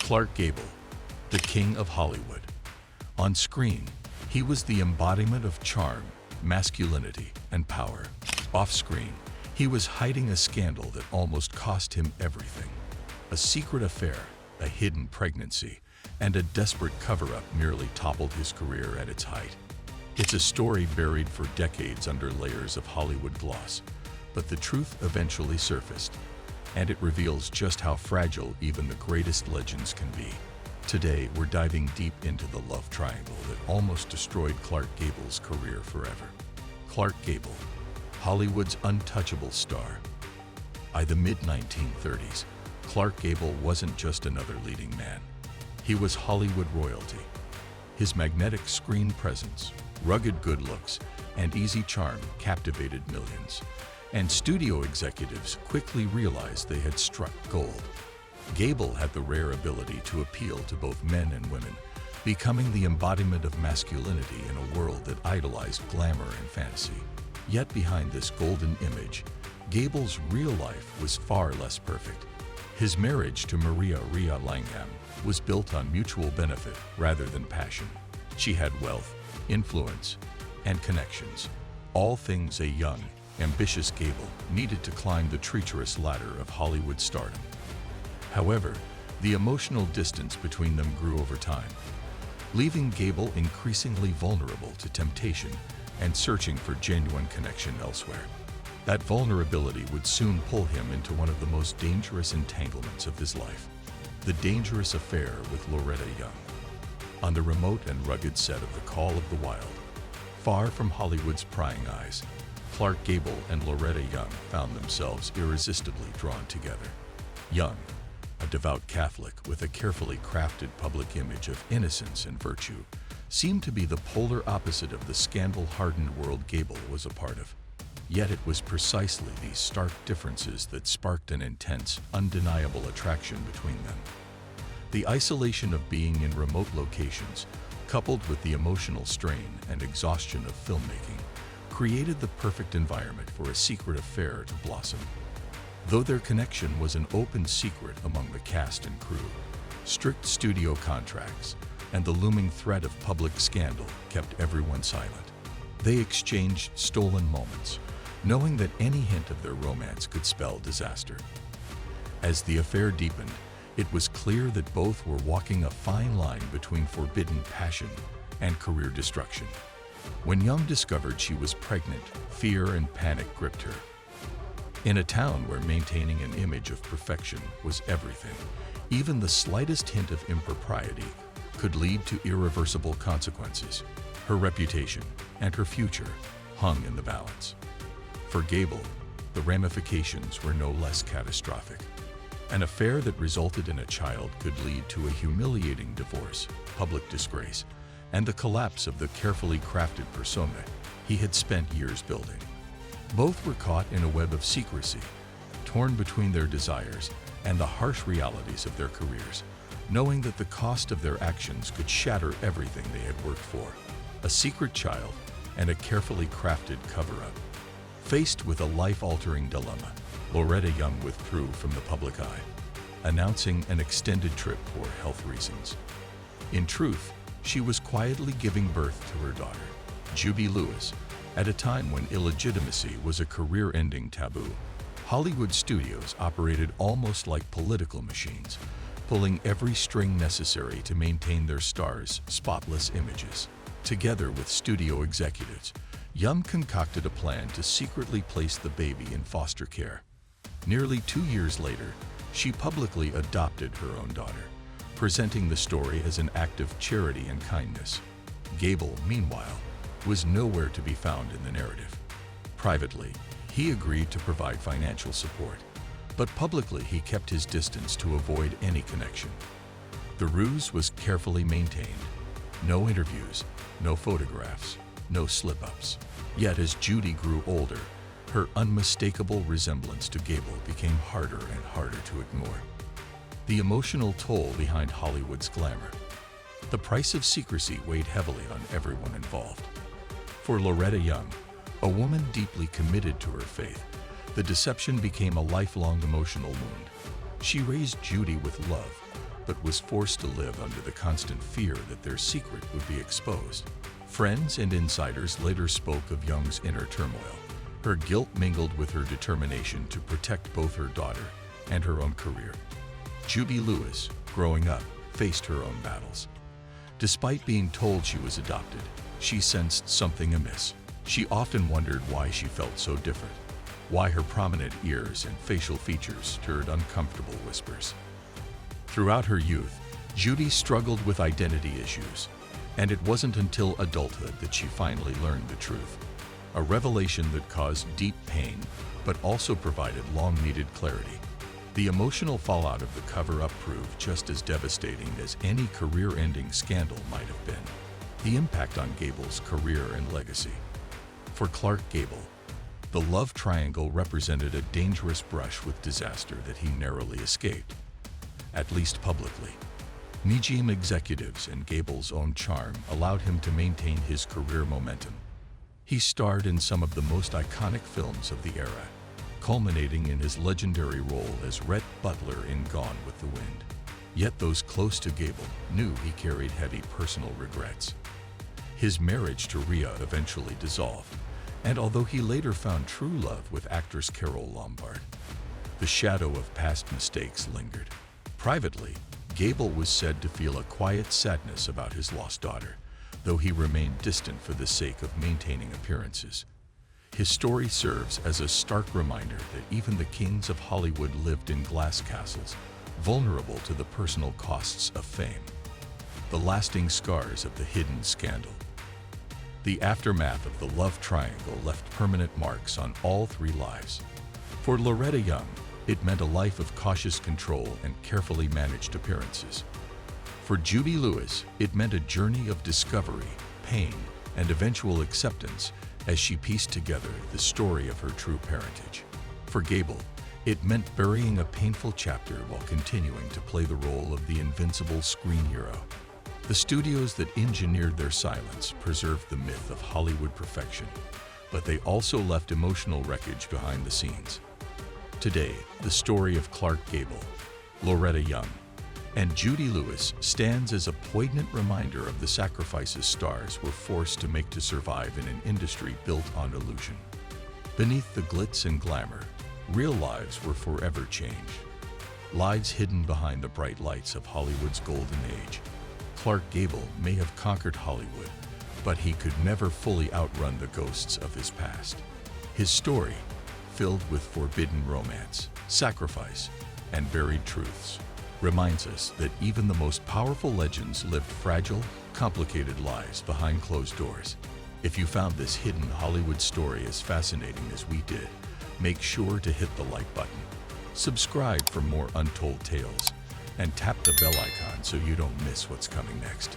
Clark Gable, the king of Hollywood. On screen, he was the embodiment of charm, masculinity, and power. Off-screen, he was hiding a scandal that almost cost him everything. A secret affair, a hidden pregnancy, and a desperate cover-up nearly toppled his career at its height. It's a story buried for decades under layers of Hollywood gloss, but the truth eventually surfaced, and it reveals just how fragile even the greatest legends can be. Today, we're diving deep into the love triangle that almost destroyed Clark Gable's career forever. Clark Gable, Hollywood's untouchable star. By the mid-1930s, Clark Gable wasn't just another leading man. He was Hollywood royalty. His magnetic screen presence, rugged good looks, and easy charm captivated millions. And studio executives quickly realized they had struck gold. Gable had the rare ability to appeal to both men and women, becoming the embodiment of masculinity in a world that idolized glamour and fantasy. Yet behind this golden image, Gable's real life was far less perfect. His marriage to Maria Rhea Langham was built on mutual benefit rather than passion. She had wealth, influence, and connections, all things a young, ambitious Gable needed to climb the treacherous ladder of Hollywood stardom. However, the emotional distance between them grew over time, leaving Gable increasingly vulnerable to temptation and searching for genuine connection elsewhere. That vulnerability would soon pull him into one of the most dangerous entanglements of his life, the dangerous affair with Loretta Young. On the remote and rugged set of The Call of the Wild, far from Hollywood's prying eyes, Clark Gable and Loretta Young found themselves irresistibly drawn together. Young, a devout Catholic with a carefully crafted public image of innocence and virtue, seemed to be the polar opposite of the scandal-hardened world Gable was a part of. Yet it was precisely these stark differences that sparked an intense, undeniable attraction between them. The isolation of being in remote locations, coupled with the emotional strain and exhaustion of filmmaking, created the perfect environment for a secret affair to blossom. Though their connection was an open secret among the cast and crew, strict studio contracts and the looming threat of public scandal kept everyone silent. They exchanged stolen moments, knowing that any hint of their romance could spell disaster. As the affair deepened, it was clear that both were walking a fine line between forbidden passion and career destruction. When Young discovered she was pregnant, fear and panic gripped her. In a town where maintaining an image of perfection was everything, even the slightest hint of impropriety could lead to irreversible consequences. Her reputation and her future hung in the balance. For Gable, the ramifications were no less catastrophic. An affair that resulted in a child could lead to a humiliating divorce, public disgrace, and the collapse of the carefully crafted persona he had spent years building. Both were caught in a web of secrecy, torn between their desires and the harsh realities of their careers, knowing that the cost of their actions could shatter everything they had worked for. A secret child and a carefully crafted cover-up. Faced with a life-altering dilemma, Loretta Young withdrew from the public eye, announcing an extended trip for health reasons. In truth, she was quietly giving birth to her daughter, Judy Lewis, at a time when illegitimacy was a career-ending taboo. Hollywood studios operated almost like political machines, pulling every string necessary to maintain their stars' spotless images. Together with studio executives, Young concocted a plan to secretly place the baby in foster care. Nearly 2 years later, she publicly adopted her own daughter, presenting the story as an act of charity and kindness. Gable, meanwhile, was nowhere to be found in the narrative. Privately, he agreed to provide financial support, but publicly he kept his distance to avoid any connection. The ruse was carefully maintained. No interviews, no photographs, no slip-ups. Yet as Judy grew older, her unmistakable resemblance to Gable became harder and harder to ignore. The emotional toll behind Hollywood's glamour. The price of secrecy weighed heavily on everyone involved. For Loretta Young, a woman deeply committed to her faith, the deception became a lifelong emotional wound. She raised Judy with love, but was forced to live under the constant fear that their secret would be exposed. Friends and insiders later spoke of Young's inner turmoil. Her guilt mingled with her determination to protect both her daughter and her own career. Judy Lewis, growing up, faced her own battles. Despite being told she was adopted, she sensed something amiss. She often wondered why she felt so different, why her prominent ears and facial features stirred uncomfortable whispers. Throughout her youth, Judy struggled with identity issues, and it wasn't until adulthood that she finally learned the truth. A revelation that caused deep pain, but also provided long-needed clarity. The emotional fallout of the cover-up proved just as devastating as any career-ending scandal might have been. The impact on Gable's career and legacy. For Clark Gable, the love triangle represented a dangerous brush with disaster that he narrowly escaped, at least publicly. Nijim executives and Gable's own charm allowed him to maintain his career momentum. He starred in some of the most iconic films of the era, culminating in his legendary role as Rhett Butler in Gone with the Wind. Yet those close to Gable knew he carried heavy personal regrets. His marriage to Rhea eventually dissolved, and although he later found true love with actress Carole Lombard, the shadow of past mistakes lingered. Privately, Gable was said to feel a quiet sadness about his lost daughter, though he remained distant for the sake of maintaining appearances. His story serves as a stark reminder that even the kings of Hollywood lived in glass castles, vulnerable to the personal costs of fame. The lasting scars of the hidden scandal. The aftermath of the love triangle left permanent marks on all three lives. For Loretta Young, it meant a life of cautious control and carefully managed appearances. For Judy Lewis, it meant a journey of discovery, pain, and eventual acceptance as she pieced together the story of her true parentage. For Gable, it meant burying a painful chapter while continuing to play the role of the invincible screen hero. The studios that engineered their silence preserved the myth of Hollywood perfection, but they also left emotional wreckage behind the scenes. Today, the story of Clark Gable, Loretta Young, and Judy Lewis stands as a poignant reminder of the sacrifices stars were forced to make to survive in an industry built on illusion. Beneath the glitz and glamour, real lives were forever changed. Lives hidden behind the bright lights of Hollywood's golden age. Clark Gable may have conquered Hollywood, but he could never fully outrun the ghosts of his past. His story, filled with forbidden romance, sacrifice, and buried truths, reminds us that even the most powerful legends lived fragile, complicated lives behind closed doors. If you found this hidden Hollywood story as fascinating as we did, make sure to hit the like button, subscribe for more untold tales, and tap the bell icon so you don't miss what's coming next.